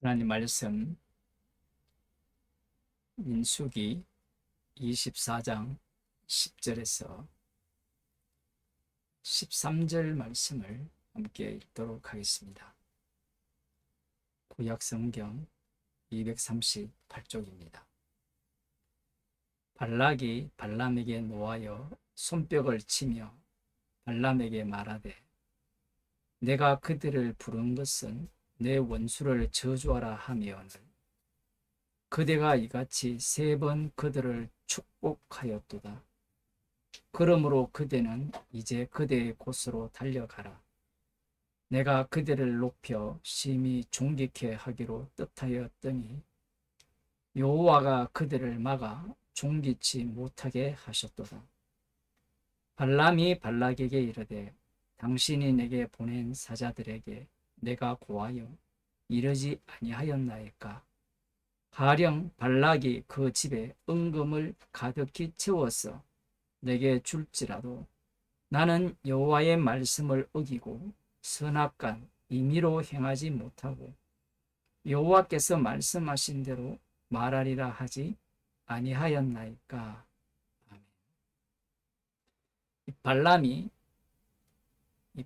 하나님 말씀 민수기 24장 10절에서 13절 말씀을 함께 읽도록 하겠습니다. 구약성경 238쪽입니다. 발락이 발람에게 노하여 손뼉을 치며 발람에게 말하되 내가 그들을 부른 것은 내 원수를 저주하라 하며오늘 그대가 이같이 3번 그들을 축복하였도다. 그러므로 그대는 이제 그대의 곳으로 달려가라. 내가 그대를 높여 심히 존귀케 하기로 뜻하였더니 여호와가 그들을 막아 존귀치 못하게 하셨도다. 발람이 발락에게 이르되 당신이 내게 보낸 사자들에게 내가 고하여 이러지 아니하였나이까. 가령 발락이 그 집에 은금을 가득히 채워서 내게 줄지라도 나는 여호와의 말씀을 어기고 선악간 임의로 행하지 못하고 여호와께서 말씀하신 대로 말하리라 하지 아니하였나이까. 아멘.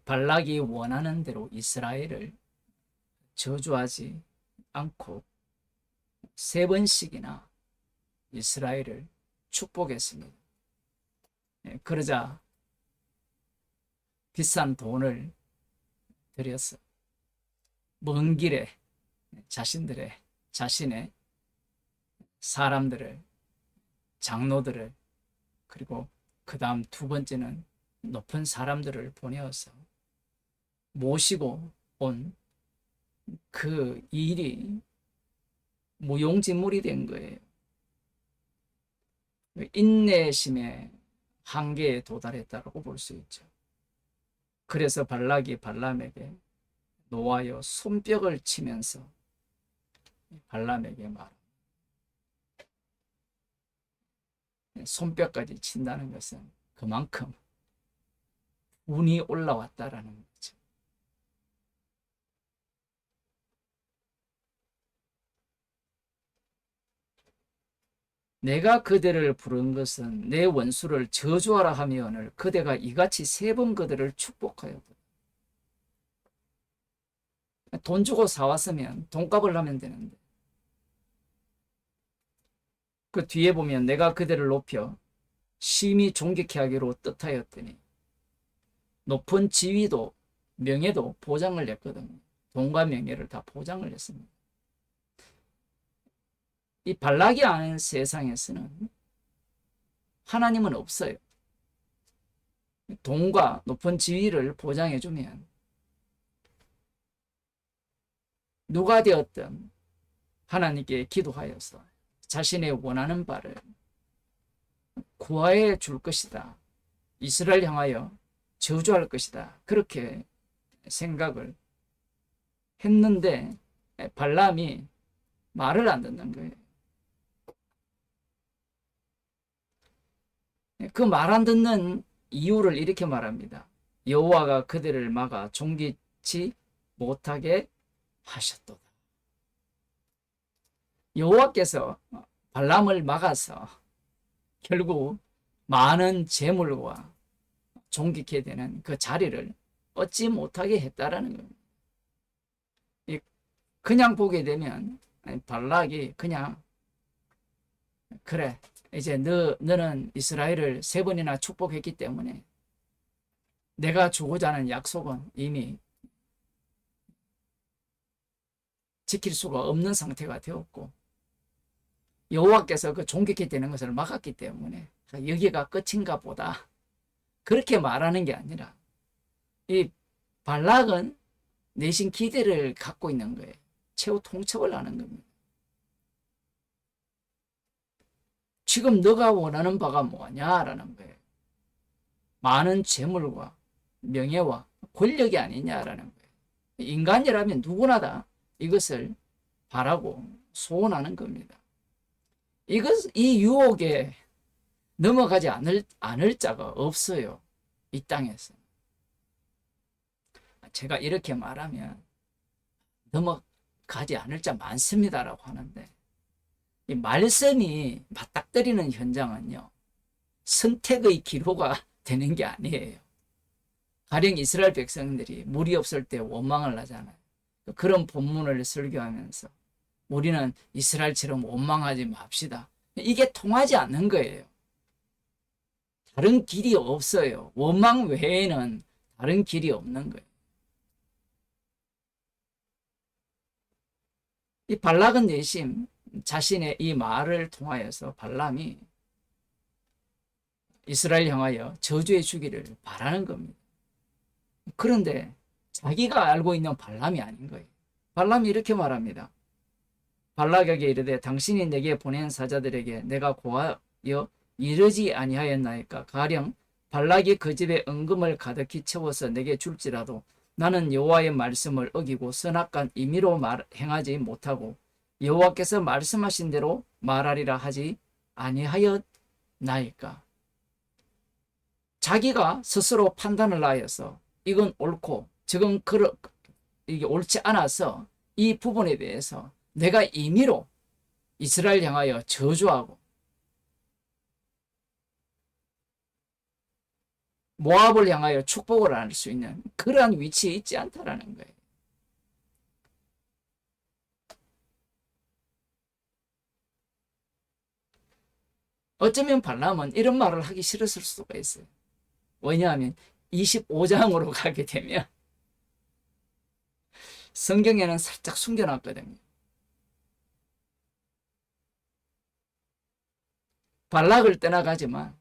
발락이 원하는 대로 이스라엘을 저주하지 않고 3번씩이나 이스라엘을 축복했습니다. 그러자 비싼 돈을 들여서 먼 길에 자신의 사람들을, 장로들을, 그리고 그 다음 2번째는 높은 사람들을 보내어서 모시고 온 그 일이 무용지물이 된 거예요. 인내심의 한계에 도달했다고 볼 수 있죠. 그래서 발락이 발람에게 노하여 손뼉을 치면서 발람에게 말합니다. 손뼉까지 친다는 것은 그만큼 운이 올라왔다라는 거죠. 내가 그대를 부른 것은 내 원수를 저주하라 하며오늘 그대가 이같이 3번 그들을 축복하였다. 돈 주고 사왔으면 돈값을 하면 되는데 그 뒤에 보면 내가 그대를 높여 심히 존귀케 하기로 뜻하였더니 높은 지위도 명예도 보장을 냈거든요. 돈과 명예를 다 보장을 했습니다. 이 발락이 아는 세상에서는 하나님은 없어요. 돈과 높은 지위를 보장해주면 누가 되었든 하나님께 기도하여서 자신의 원하는 바를 구하여 줄 것이다. 이스라엘 향하여 저주할 것이다. 그렇게 생각을 했는데 발람이 말을 안 듣는 거예요. 그 말 안 듣는 이유를 이렇게 말합니다. 여호와가 그들을 막아 존귀치 못하게 하셨도다. 여호와께서 발람을 막아서 결국 많은 재물과 존귀케 되는 그 자리를 얻지 못하게 했다라는 겁니다. 그냥 보게 되면 발락이 그냥 그래 이제 너는 이스라엘을 3번이나 축복했기 때문에 내가 주고자 하는 약속은 이미 지킬 수가 없는 상태가 되었고 여호와께서 그 존귀케 되는 것을 막았기 때문에 여기가 끝인가 보다 그렇게 말하는 게 아니라 이 발락은 내신 기대를 갖고 있는 거예요. 최후 통첩을 하는 겁니다. 지금 너가 원하는 바가 뭐냐라는 거예요. 많은 재물과 명예와 권력이 아니냐라는 거예요. 인간이라면 누구나 다 이것을 바라고 소원하는 겁니다. 이 유혹에 넘어가지 않을 자가 없어요. 이 땅에서. 제가 이렇게 말하면 가지 않을 자 많습니다라고 하는데, 이 말씀이 맞닥뜨리는 현장은요, 선택의 기로가 되는 게 아니에요. 가령 이스라엘 백성들이 물이 없을 때 원망을 하잖아요. 그런 본문을 설교하면서 우리는 이스라엘처럼 원망하지 맙시다. 이게 통하지 않는 거예요. 다른 길이 없어요. 원망 외에는 다른 길이 없는 거예요. 이 발락은 내심 자신의 이 말을 통하여서 발람이 이스라엘 향하여 저주해 주기를 바라는 겁니다. 그런데 자기가 알고 있는 발람이 아닌 거예요. 발람이 이렇게 말합니다. 발락에게 이르되 당신이 내게 보낸 사자들에게 내가 고하여 이르지 아니하였나이까. 가령 발락이 그 집에 은금을 가득히 채워서 내게 줄지라도 나는 여호와의 말씀을 어기고 선악간 임의로 행하지 못하고 여호와께서 말씀하신 대로 말하리라 하지 아니하였나이까. 자기가 스스로 판단을 하여서 이건 옳고 저건 이게 옳지 않아서 이 부분에 대해서 내가 임의로 이스라엘 향하여 저주하고 모압을 향하여 축복을 할 수 있는 그러한 위치에 있지 않다라는 거예요. 어쩌면 발람은 이런 말을 하기 싫었을 수가 있어요. 왜냐하면 25장으로 가게 되면 성경에는 살짝 숨겨놨거든요. 발락을 떠나가지만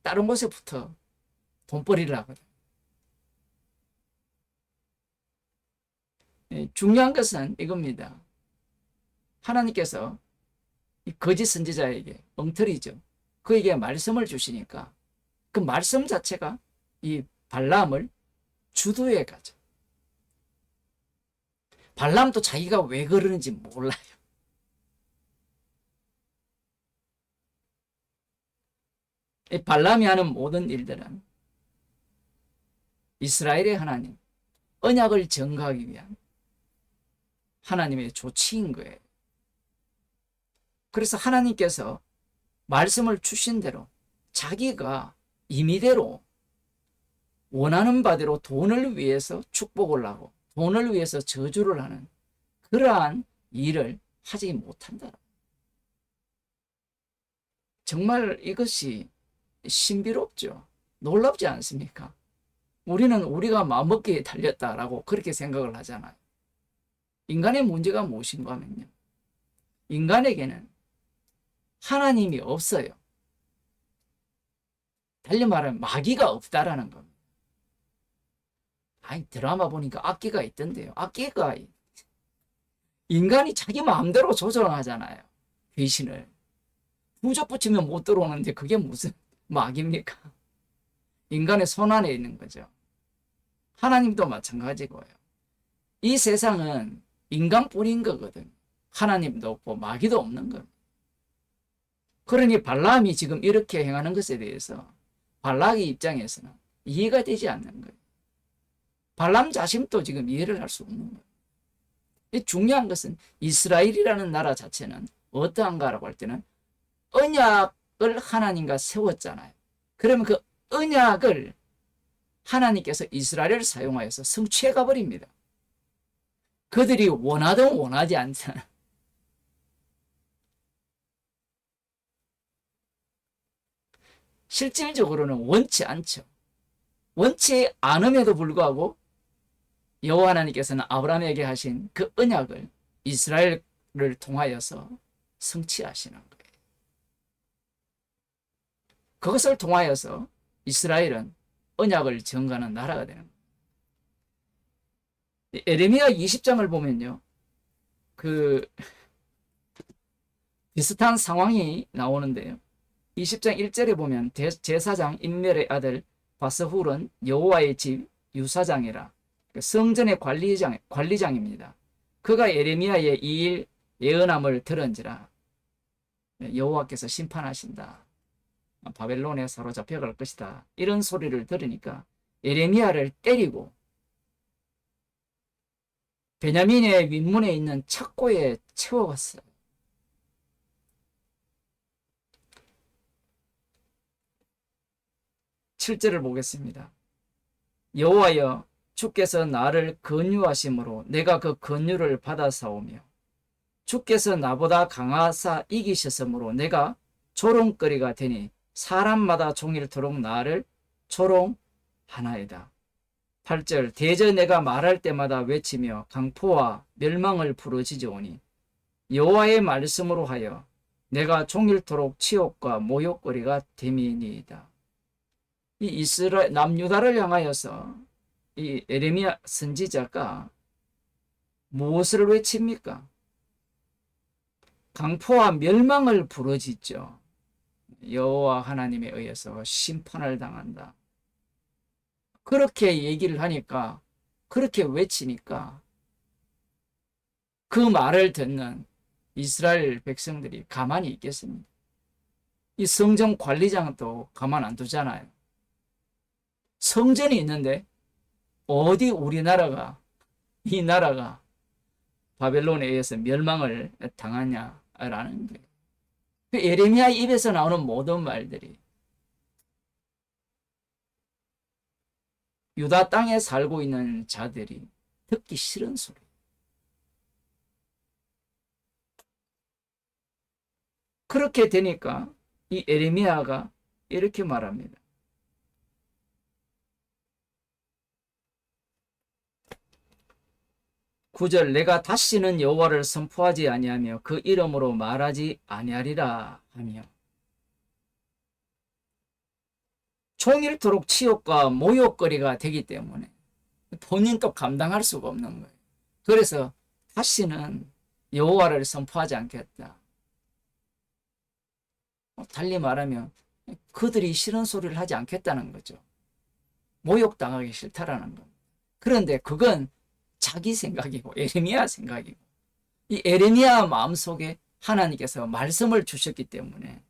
다른 곳에부터 돈벌이를 하거든요. 중요한 것은 이겁니다. 하나님께서 이 거짓 선지자에게 엉터리죠. 그에게 말씀을 주시니까 그 말씀 자체가 이 발람을 주도해 가죠. 발람도 자기가 왜 그러는지 몰라요. 이 발람이 하는 모든 일들은 이스라엘의 하나님, 언약을 증거하기 위한 하나님의 조치인 거예요. 그래서 하나님께서 말씀을 주신 대로 자기가 임의대로 원하는 바대로 돈을 위해서 축복을 하고 돈을 위해서 저주를 하는 그러한 일을 하지 못한다. 정말 이것이 신비롭죠. 놀랍지 않습니까? 우리는 우리가 마음먹기에 달렸다라고 그렇게 생각을 하잖아요. 인간의 문제가 무엇인가 하면요, 인간에게는 하나님이 없어요. 달리 말하면 마귀가 없다라는 겁니다. 아니, 드라마 보니까 악기가 있던데요. 악기가 인간이 자기 마음대로 조절하잖아요. 귀신을 부적 붙이면 못 들어오는데 그게 무슨 마귀입니까? 인간의 손 안에 있는 거죠. 하나님도 마찬가지고요. 이 세상은 인간뿐인 거거든요. 하나님도 없고 마귀도 없는 겁니다. 그러니 발람이 지금 이렇게 행하는 것에 대해서 발락의 입장에서는 이해가 되지 않는 거예요. 발람 자신도 지금 이해를 할 수 없는 거예요. 중요한 것은 이스라엘이라는 나라 자체는 어떠한가라고 할 때는 언약을 하나님과 세웠잖아요. 그러면 그 언약을 하나님께서 이스라엘을 사용하여서 성취해 가버립니다. 그들이 원하든 원하지 않든. 실질적으로는 원치 않죠. 원치 않음에도 불구하고 여호와 하나님께서는 아브라함에게 하신 그 언약을 이스라엘을 통하여서 성취하시는 거예요. 그것을 통하여서 이스라엘은 언약을 증거하는 나라가 되는 거예요. 에레미야 20장을 보면요, 그 비슷한 상황이 나오는데요. 20장 1절에 보면 제사장 임멜의 아들 바스훌은 여호와의 집 유사장이라 성전의 관리장입니다. 그가 예레미야의 이 일 예언함을 들은지라 여호와께서 심판하신다. 바벨론에 사로잡혀 갈 것이다. 이런 소리를 들으니까 예레미야를 때리고 베냐민의 윗문에 있는 착고에 채워갔어요. 7절을 보겠습니다. 여호와여, 주께서 나를 건유하심으로 내가 그 건유를 받아사오며 주께서 나보다 강하사 이기셨으므로 내가 조롱거리가 되니 사람마다 종일토록 나를 조롱하나이다. 8절 대저 내가 말할 때마다 외치며 강포와 멸망을 부르짖으오니 여호와의 말씀으로 하여 내가 종일토록 치욕과 모욕거리가 됨이니이다. 이 이스라엘 남유다를 향하여서 이 에레미야 선지자가 무엇을 외칩니까? 강포와 멸망을 부르짖죠. 여호와 하나님에 의해서 심판을 당한다. 그렇게 얘기를 하니까, 그렇게 외치니까 그 말을 듣는 이스라엘 백성들이 가만히 있겠습니다. 이 성전 관리장도 가만 안 두잖아요. 성전이 있는데 어디 우리나라가, 이 나라가 바벨론에 의해서 멸망을 당하냐라는 거예요. 그 예레미야 입에서 나오는 모든 말들이 유다 땅에 살고 있는 자들이 듣기 싫은 소리. 그렇게 되니까 이 예레미야가 이렇게 말합니다. 9절 내가 다시는 여호와를 선포하지 아니하며 그 이름으로 말하지 아니하리라 하며 종일토록 치욕과 모욕거리가 되기 때문에 본인도 감당할 수가 없는 거예요. 그래서 다시는 여호와를 선포하지 않겠다. 달리 말하면 그들이 싫은 소리를 하지 않겠다는 거죠. 모욕당하기 싫다라는 겁니다. 그런데 그건 자기 생각이고 에레미야 생각이고 이 에레미야 마음속에 하나님께서 말씀을 주셨기 때문에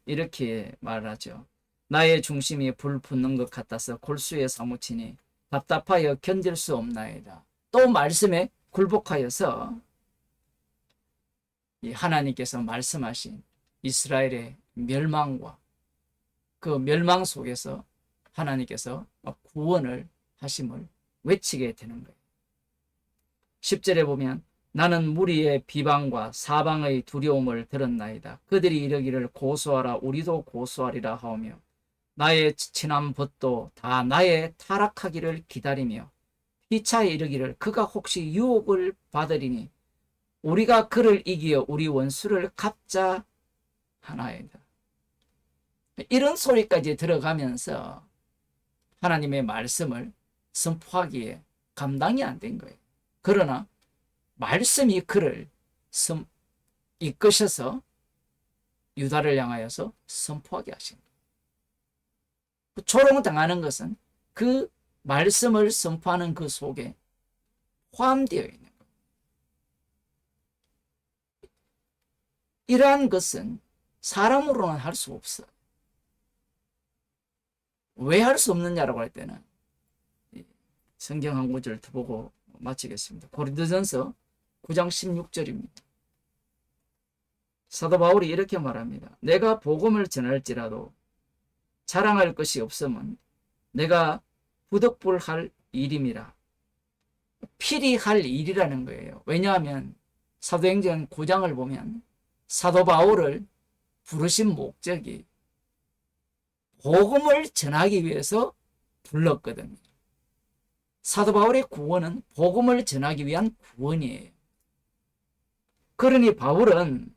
이렇게 말하죠. 나의 중심이 불 붙는 것 같아서 골수에 사무치니 답답하여 견딜 수 없나이다. 또 말씀에 굴복하여서 이 하나님께서 말씀하신 이스라엘의 멸망과 그 멸망 속에서 하나님께서 구원을 하심을 외치게 되는 거예요. 10절에 보면 나는 무리의 비방과 사방의 두려움을 들었나이다. 그들이 이르기를 고소하라 우리도 고소하리라 하오며 나의 친한 벗도 다 나의 타락하기를 기다리며 피차에 이르기를 그가 혹시 유혹을 받으리니 우리가 그를 이기어 우리 원수를 갚자 하나이다. 이런 소리까지 들어가면서 하나님의 말씀을 선포하기에 감당이 안 된 거예요. 그러나 말씀이 그를 이끄셔서 유다를 향하여서 선포하게 하신 거예요. 조롱당하는 것은 그 말씀을 선포하는 그 속에 포함되어 있는 거예요. 이러한 것은 사람으로는 할 수 없어요. 왜 할 수 없느냐라고 할 때는 성경 한 구절 더 보고 마치겠습니다. 고린도전서 9장 16절입니다. 사도 바울이 이렇게 말합니다. 내가 복음을 전할지라도 자랑할 것이 없으면 내가 부득불할 일임이라. 필히 할 일이라는 거예요. 왜냐하면 사도행전 9장을 보면 사도 바울을 부르신 목적이 복음을 전하기 위해서 불렀거든요. 사도 바울의 구원은 복음을 전하기 위한 구원이에요. 그러니 바울은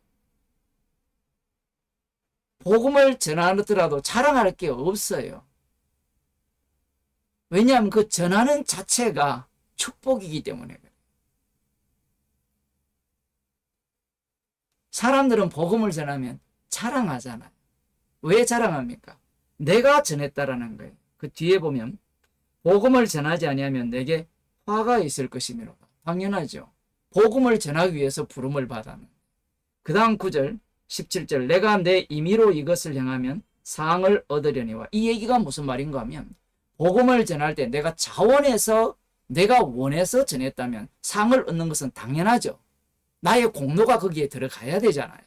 복음을 전하더라도 자랑할 게 없어요. 왜냐하면 그 전하는 자체가 축복이기 때문에 그래요. 사람들은 복음을 전하면 자랑하잖아요. 왜 자랑합니까? 내가 전했다라는 거예요. 그 뒤에 보면 복음을 전하지 아니하면 내게 화가 있을 것이미로다. 당연하죠. 복음을 전하기 위해서 부름을 받았는. 그 다음 9절 17절 내가 내 임의로 이것을 행하면 상을 얻으려니와 이 얘기가 무슨 말인가 하면 복음을 전할 때 내가 자원해서 내가 원해서 전했다면 상을 얻는 것은 당연하죠. 나의 공로가 거기에 들어가야 되잖아요.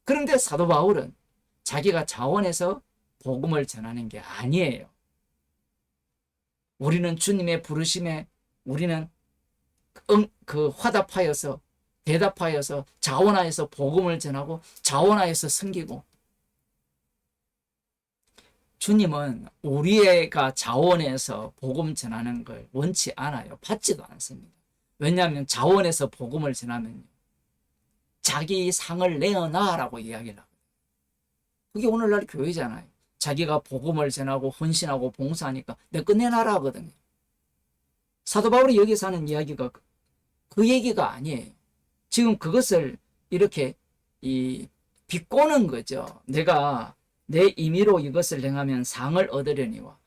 그런데 사도 바울은 자기가 자원해서 복음을 전하는 게 아니에요. 우리는 주님의 부르심에 우리는 화답하여서 대답하여서 자원하여서 복음을 전하고 자원하여서 섬기고, 주님은 우리가 자원해서 복음 전하는 걸 원치 않아요. 받지도 않습니다. 왜냐하면 자원해서 복음을 전하면 자기 상을 내어놔라고 이야기를 하거든요. 그게 오늘날 교회잖아요. 자기가 복음을 전하고 헌신하고 봉사하니까 내 거 내놔라 하거든요. 사도 바울이 여기서 하는 이야기가 그 얘기가 아니에요. 지금 그것을 이렇게 비꼬는 거죠. 내가 내 임의로 이것을 행하면 상을 얻으려니와,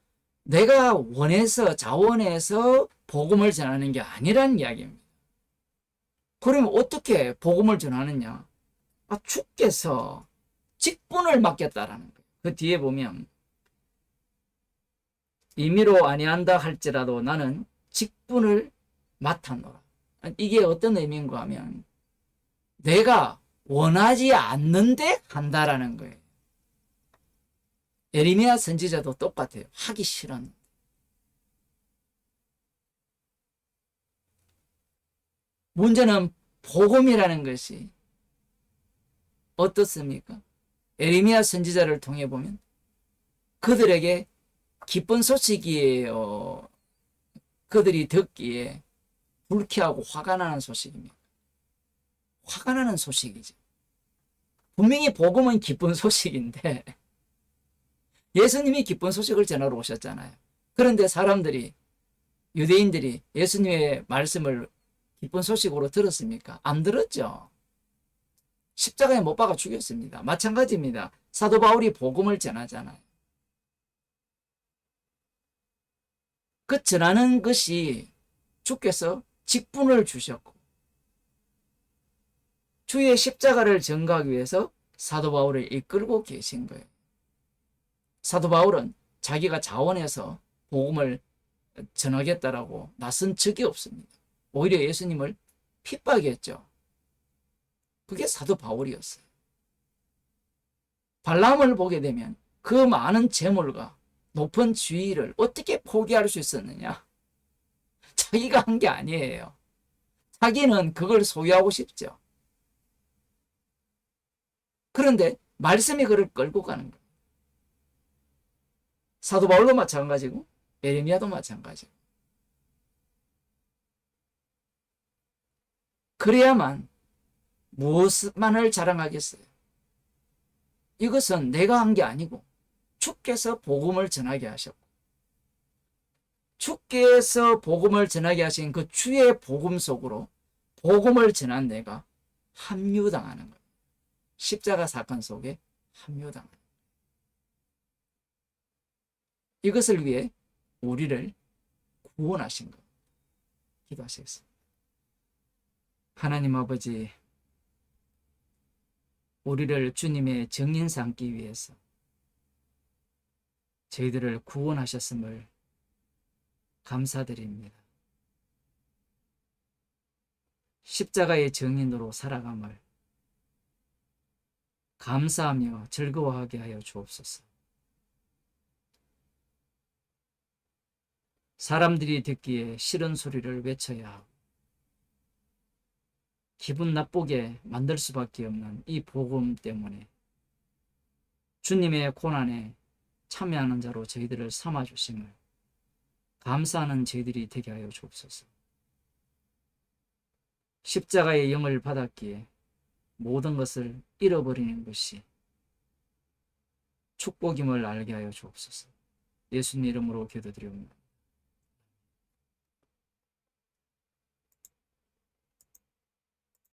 내가 원해서 자원해서 복음을 전하는 게 아니라는 이야기입니다. 그러면 어떻게 복음을 전하느냐? 주께서 직분을 맡겼다라는 거예요. 그 뒤에 보면 임의로 아니한다 할지라도 나는 직분을 맡았노라. 이게 어떤 의미인가 하면 내가 원하지 않는데 한다라는 거예요. 예레미야 선지자도 똑같아요. 하기 싫은. 문제는 복음이라는 것이 어떻습니까? 예레미야 선지자를 통해 보면 그들에게 기쁜 소식이에요. 그들이 듣기에 불쾌하고 화가 나는 소식입니다. 화가 나는 소식이죠. 분명히 복음은 기쁜 소식인데 예수님이 기쁜 소식을 전하러 오셨잖아요. 그런데 사람들이, 유대인들이 예수님의 말씀을 기쁜 소식으로 들었습니까? 안 들었죠. 십자가에 못 박아 죽였습니다. 마찬가지입니다. 사도 바울이 복음을 전하잖아요. 그 전하는 것이 주께서 직분을 주셨고 주의 십자가를 전가하기 위해서 사도 바울을 이끌고 계신 거예요. 사도 바울은 자기가 자원해서 복음을 전하겠다라고 나선 적이 없습니다. 오히려 예수님을 핍박했죠. 그게 사도 바울이었어요. 발람을 보게 되면 그 많은 재물과 높은 지위를 어떻게 포기할 수 있었느냐? 자기가 한 게 아니에요. 자기는 그걸 소유하고 싶죠. 그런데 말씀이 그를 끌고 가는 거예요. 사도 바울도 마찬가지고 예레미야도 마찬가지고. 그래야만 무엇만을 자랑하겠어요? 이것은 내가 한 게 아니고 주께서 복음을 전하게 하셨고, 주께서 복음을 전하게 하신 그 주의 복음 속으로 복음을 전한 내가 합류당하는 거예요. 십자가 사건 속에 합류당하는 거예요. 이것을 위해 우리를 구원하신 것. 기도하시겠습니다. 하나님 아버지, 우리를 주님의 증인 삼기 위해서 저희들을 구원하셨음을 감사드립니다. 십자가의 증인으로 살아감을 감사하며 즐거워하게 하여 주옵소서. 사람들이 듣기에 싫은 소리를 외쳐야 하고 기분 나쁘게 만들 수밖에 없는 이 복음 때문에 주님의 고난에 참여하는 자로 저희들을 삼아주심을 감사하는 저희들이 되게 하여 주옵소서. 십자가의 영을 받았기에 모든 것을 잃어버리는 것이 축복임을 알게 하여 주옵소서. 예수님 이름으로 기도드립니다.